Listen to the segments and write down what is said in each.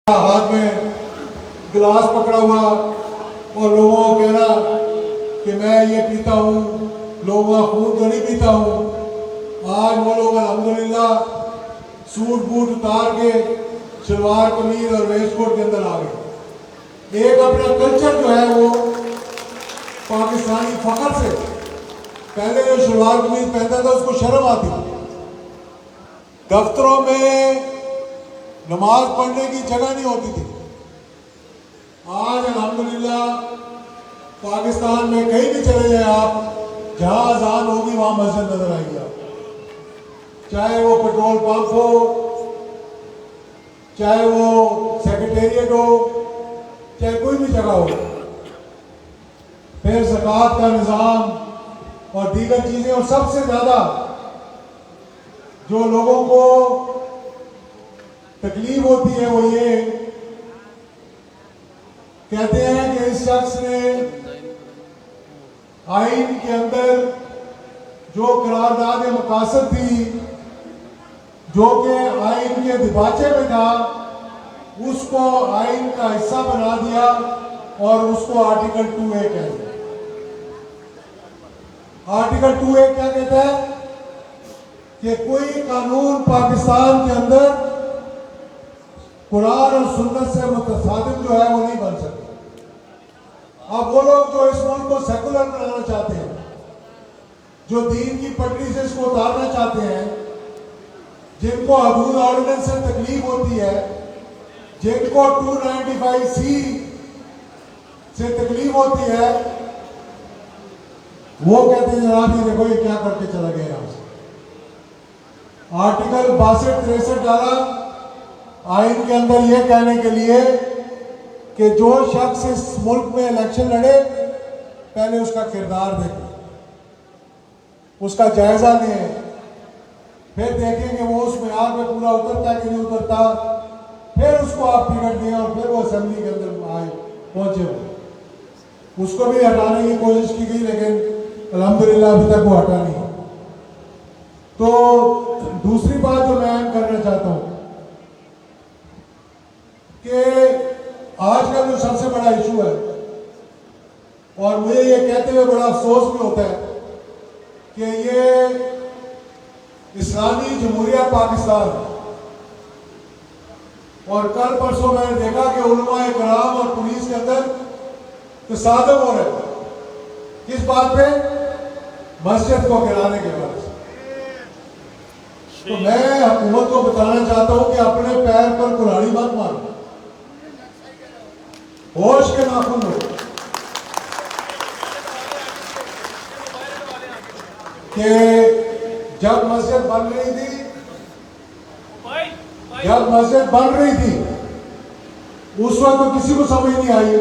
हाथ में गिलास पकड़ा हुआ और लोगों को कहना कि मैं ये पीता हूँ, लोगों का खून तो नहीं पीता हूँ। आज वो लोग अल्हम्दुलिल्लाह सूट बूट उतार के शलवार कमीज और वेस्ट कोट के अंदर आ गए। एक अपना कल्चर जो है वो पाकिस्तानी फखर से, पहले जो शलवार कमीज पहनता था उसको शर्म आती थी, दफ्तरों में नमाज पढ़ने की जगह नहीं होती थी। आज अल्हम्दुलिल्लाह पाकिस्तान में कहीं भी चले जाए आप, जहां अजान होगी वहां मस्जिद नजर आएगी आप, चाहे वो पेट्रोल पंप हो, चाहे वो सेक्रेटेरिएट हो, चाहे कोई भी जगह हो। फिर ज़कात का निज़ाम और दीगर चीजें, और सबसे ज्यादा जो लोगों को तकलीफ होती है वो ये कहते हैं कि इस शख्स ने आइन के अंदर जो करारदाद मकासद थी, जो कि आइन के दिबाचे में था, उसको आइन का हिस्सा बना दिया और उसको आर्टिकल 2A कह दिया। आर्टिकल 2A क्या कहता है कि कोई कानून पाकिस्तान के अंदर कुरान और सुन्नत से मुतसादिम जो है वो नहीं बन सकता। अब वो लोग जो इस मुल्क को सेकुलर बनाना चाहते हैं, जो दीन की पटरी से इसको उतारना चाहते हैं, जिनको हदूद ऑर्डिनेंस से तकलीफ होती है, जिनको 295C से तकलीफ होती है, वो कहते हैं जनाब ये देखो ये क्या करके चला गया यहां से। आर्टिकल 62-63 डाला आइन के अंदर यह कहने के लिए कि जो शख्स इस मुल्क में इलेक्शन लड़े पहले उसका किरदार देखें, उसका जायजा लें, फिर देखें कि वो उस मेयार में पूरा उतरता है कि नहीं उतरता, फिर उसको आप टिकट दें और फिर वो असेंबली के अंदर आए पहुंचे हो। उसको भी हटाने की कोशिश की गई लेकिन अल्हम्दुलिल्लाह अभी तक वो हटा नहीं। तो दूसरी बात जो मैं करना चाहता हूं कि आज का जो सबसे बड़ा इशू है, और मुझे ये कहते हुए बड़ा अफसोस भी होता है कि ये इस्लामी जमहूरिया पाकिस्तान, और कल परसों मैंने देखा कि उलमाए कराम और पुलिस के अंदर तसादम हो रहे हैं। किस बात पे? मस्जिद को गिराने के बाद। तो मैं हुकूमत को बताना चाहता हूं कि अपने पैर पर कुल्हाड़ी मत मारो, होश के नाखून हो कि जब मस्जिद बन रही थी, उस वक्त तो किसी को समझ नहीं आई।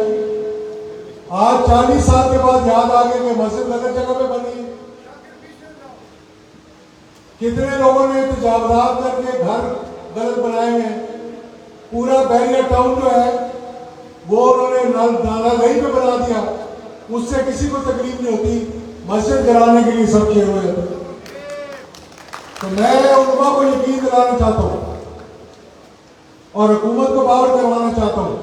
आज 40 साल के बाद याद आ गया कि मस्जिद गलत जगह पे बनी है। कितने लोगों ने तजावजात करके घर गलत बनाए हैं। पूरा बैरियर टाउन जो है वो उन्होंने नाला गई पे बना दिया, उससे किसी को तकलीफ नहीं होती, मस्जिद गिराने के लिए सब किए हुए। तो मैं उलमा को यकीन दिलाना चाहता हूँ और हुकूमत को बावर करवाना चाहता हूँ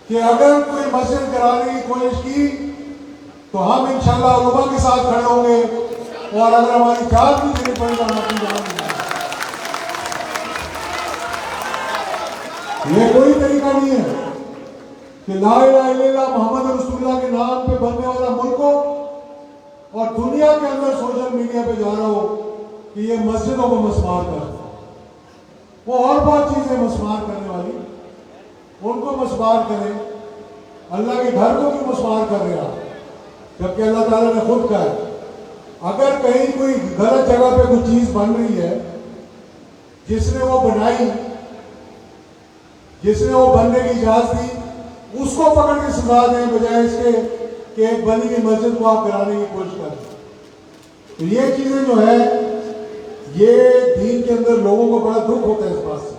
कि अगर कोई मस्जिद गिराने की कोशिश की तो हम इंशाल्लाह उलमा के साथ खड़े होंगे, और अगर हमारी जान भी देनी पड़ेगा हम अपनी जान देंगे। ये कोई तरीका नहीं है कि ला इलाहा इल्लल्लाह मोहम्मद रसूलुल्लाह के नाम पे बनने वाला मुल्क हो और दुनिया के अंदर सोशल मीडिया पे जा रहा हो कि ये मस्जिदों को मस्मार कर, वो और बहुत चीजें मस्मार करने वाली, उनको मस्मार करें। अल्लाह के घर को भी मस्मार कर रहे आप, जबकि अल्लाह ताला ने खुद कहा है अगर कहीं कोई गलत जगह पे कोई चीज बन रही है, जिसने वो बनाई, जिसने वो बनने की इजाजत दी, उसको पकड़ के सजा दें, बजाय इसके कि एक बनी हुई मस्जिद को आप गिराने की कोशिश करें। तो ये चीजें जो है, ये दीन के अंदर लोगों को बड़ा दुख होता है इस बात से।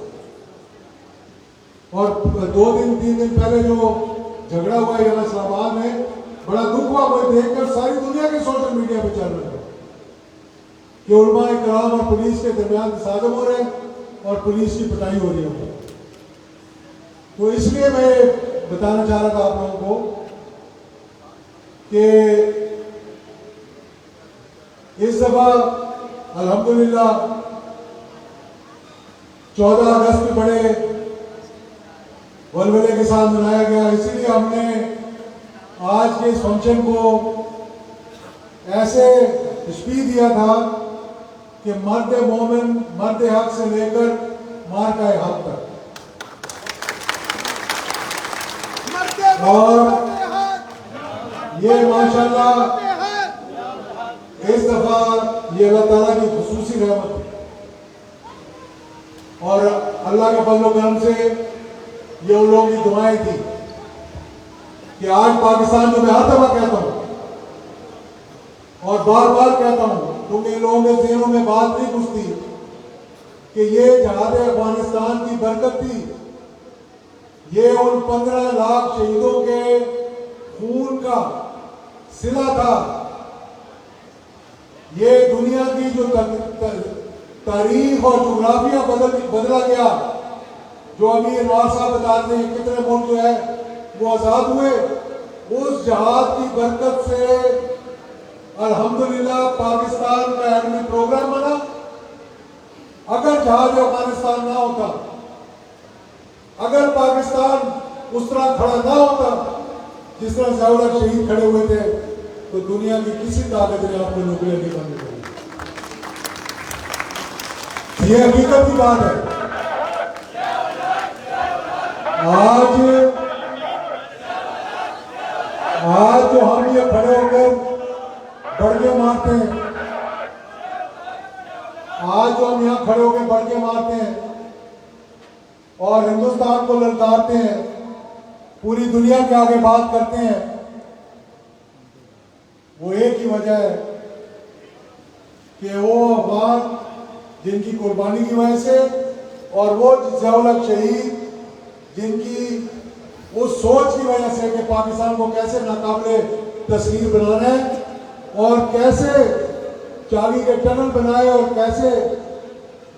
और 2-3 दिन पहले जो झगड़ा हुआ यहाँ इस्लामाबाद में, बड़ा दुख हुआ मुझे देखकर। सारी दुनिया के सोशल मीडिया पे चल रहे हैं कि उलमाए कराम और पुलिस के दरमियान तसादम हो रहे हैं और पुलिस की पिटाई हो रही है। तो इसलिए मैं बताना चाह रहा था आप लोगों को कि इस दफा अल्हम्दुलिल्लाह 14 अगस्त भी बड़े वलवले के साथ मनाया गया। इसीलिए हमने आज के इस फंक्शन को ऐसे तशबीह दिया था कि मर्द मोमिन मर्द हक से लेकर मार्का हक तक। और ये माशाल्लाह इस दफा ये अल्लाह ताला की खुसूसी रहमत है और अल्लाह के फजल करम से ये उन लोगों की दुआएं थी कि आज पाकिस्तान जो मैं हर दफा कहता हूँ और बार बार कहता हूँ क्योंकि इन लोगों के ज़हनों में बात नहीं घुसती कि ये जहाद अफगानिस्तान की बरकत थी, ये उन 15 लाख शहीदों के खून का सिला था। ये दुनिया की जो तारीख और जोग्राफिया बदला गया। जो अभी अनवार साहब बताते हैं कितने मुल्क जो है वो आज़ाद हुए, उस जहाद की बरकत से अल्हम्दुलिल्लाह पाकिस्तान का एटमी प्रोग्राम बना। अगर जहाज अफगानिस्तान ना होता, अगर पाकिस्तान उस तरह खड़ा ना होता जिस तरह ज़ियाउल हक शहीद खड़े हुए थे, तो दुनिया की किसी ताकत ने आपको न्यूक्लियर नहीं बंद करी। ये हकीकत की बात है। आज जो हम ये खड़े होकर बड़के मारते हैं, आज जो हम यहाँ खड़े होकर बड़के मारते हैं और हिंदुस्तान को ललकारते हैं, पूरी दुनिया के आगे बात करते हैं, वो एक ही वजह है कि वो अफगान जिनकी कुर्बानी की वजह से और वो ज़ियाउल हक शहीद जिनकी उस सोच की वजह से कि पाकिस्तान को कैसे नाकाबिले तस्लीम बनाना है और कैसे चावी के टनल बनाए और कैसे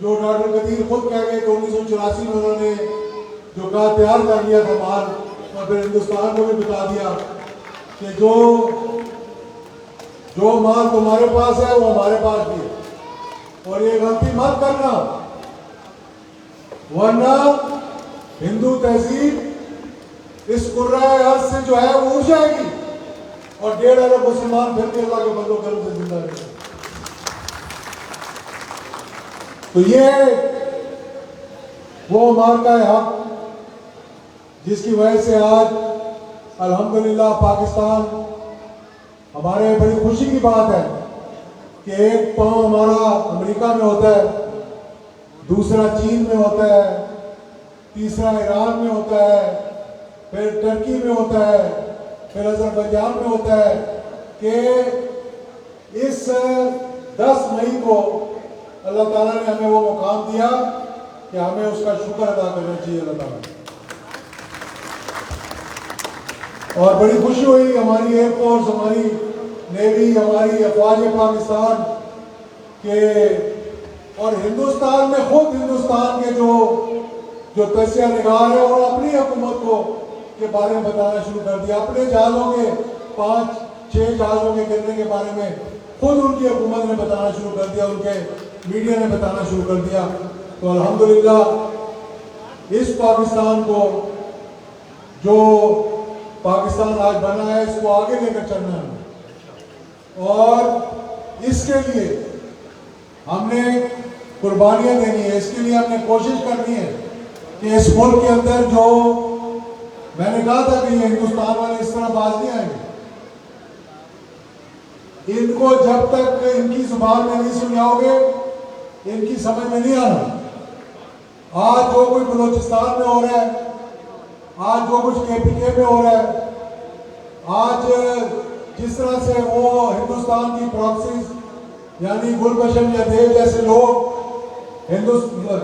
जो डॉक्टर कदीर खुद कह गए कि 1984 में उन्होंने जो कहा तैयार कर लिया था माल, और फिर हिंदुस्तान को भी बता दिया कि जो माल तुम्हारे पास है वो हमारे पास भी है और ये गलती मत करना, वरना हिंदू तहजीब इस कुर्राए अर्ज़ से जो है वो उड़ जाएगी और 1.5 अरब मुसलमान फिर के अल्लाह के बंदों कर्म से जिंदा रहेंगे। तो ये वो मार्का हक जिसकी वजह से आज अल्हम्दुलिल्लाह पाकिस्तान, हमारे बड़ी खुशी की बात है कि एक पांव हमारा अमेरिका में होता है, दूसरा चीन में होता है, तीसरा ईरान में होता है, फिर टर्की में होता है, फिर अज़रबैजान में होता है कि इस 10 मई को अल्लाह ताला ने हमें वो मुकाम दिया कि हमें उसका शुक्र अदा करना चाहिए अल्लाह ताला। और बड़ी खुशी हुई हमारी एयरफोर्स, हमारी नेवी, हमारी अफवाज पाकिस्तान के और हिंदुस्तान में खुद हिंदुस्तान के जो तस्या निगार है और अपनी हुकूमत को के बारे में बताना शुरू कर दिया। अपने जहाज़ों के 5-6 जहाज़ों के गिरने के बारे में खुद उनकी हुकूमत ने बताना शुरू कर दिया, उनके मीडिया ने बताना शुरू कर दिया। तो अल्हम्दुलिल्लाह इस पाकिस्तान को जो पाकिस्तान आज बना है इसको आगे लेकर चलना है और इसके लिए हमने कुर्बानियां देनी है। इसके लिए हमने कोशिश करनी है कि इस मुल्क के अंदर जो मैंने कहा था कि ये हिंदुस्तान वाले इस तरह बाज नहीं आएंगे, इनको जब तक इनकी जुबान में नहीं सुनाओगे इनकी समझ में नहीं आना। आज जो कुछ बलूचिस्तान में हो रहा है, आज जो कुछ KPK में हो रहा है, आज जिस तरह से वो हिंदुस्तान की प्रॉक्सीज यानी गुलबशन या देव जैसे लोग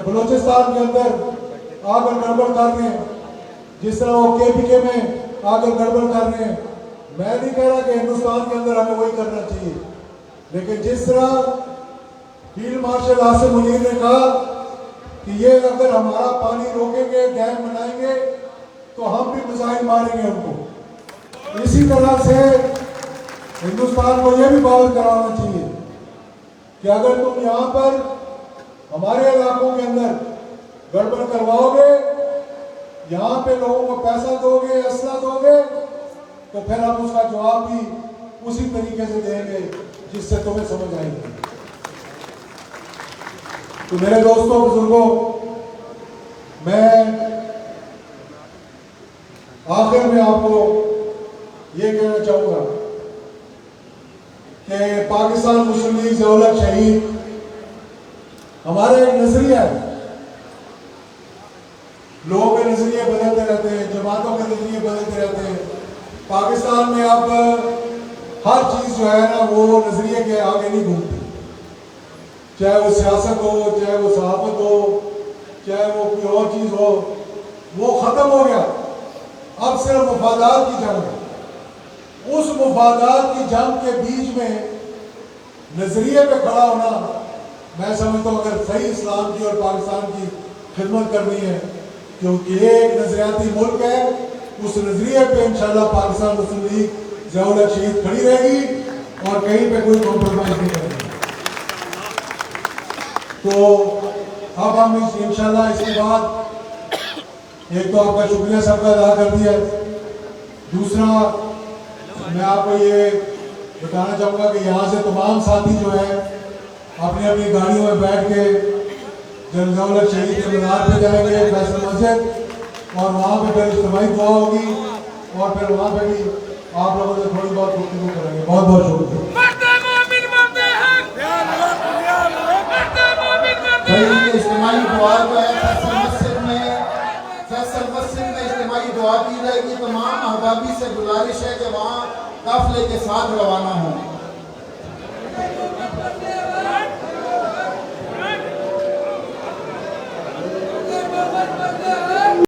बलूचिस्तान के अंदर आकर गड़बड़ कर रहे हैं, जिस तरह वो KPK में आकर गड़बड़ कर रहे हैं, मैं नहीं कह रहा कि हिंदुस्तान के अंदर हमें वही करना चाहिए, लेकिन जिस तरह फील्ड मार्शल आसिम मुनीर ने कहा कि ये अगर हमारा पानी रोकेंगे, डैम बनाएंगे तो हम भी मिसाइल मारेंगे उनको। इसी तरह से हिंदुस्तान को यह भी बात कराना चाहिए कि अगर तुम यहाँ पर हमारे इलाकों के अंदर गड़बड़ करवाओगे, यहाँ पे लोगों को पैसा दोगे, असला दोगे, तो फिर हम उसका जवाब भी उसी तरीके से देंगे जिससे तुम्हें समझ आएगी। तो मेरे दोस्तों बुजुर्गों, मैं आखिर में आपको ये कहना चाहूंगा कि पाकिस्तान मुस्लिम लीग ज़िया-उल-हक शहीद हमारा एक नजरिया है। लोगों के नजरिए बदलते रहते हैं, जमातों के नजरिए बदलते रहते हैं। पाकिस्तान में अब हर चीज जो है ना वो नजरिए के आगे नहीं घूमती, चाहे वो सियासत हो, चाहे वो सहाफत हो, चाहे वो कोई और चीज हो, वो खत्म हो गया। अब सिर्फ मुफादात की जंग है। उस मुफादात की जंग के बीच में नजरिए पे खड़ा होना, मैं समझता हूँ अगर सही इस्लाम की और पाकिस्तान की खिदमत करनी है, क्योंकि ये एक नजरियाती मुल्क है, उस नजरिए पे इंशाल्लाह पाकिस्तान मुस्लिम लीग ज़िया-उल-हक शहीद खड़ी रहेगी और कहीं पे कोई कॉम्प्रोमाइज नहीं करेगी। तो अब हम इंशाल्लाह इसके बाद एक तो आपका शुक्रिया सबका अदा कर दिया, दूसरा मैं आपको ये बताना चाहूँगा कि यहाँ से तमाम साथी जो है अपनी अपनी गाड़ियों में बैठ के ज़िया-उल-हक शहीद के मीनार पे जाएंगे, फैसल मस्जिद, और वहाँ पे फिर इज्तिमाई दुआ होगी और फिर वहाँ पे भी आप लोगों से थोड़ी बहुत गुफ्तगू करेंगे। बहुत बहुत शुक्रिया। इज्तिमाई दुआ जो है फैसल मस्जिद में इज्तिमाई दुआ की जाएगी। तमाम अहबाबी से गुजारिश है कि वहाँ काफिले के साथ रवाना हों।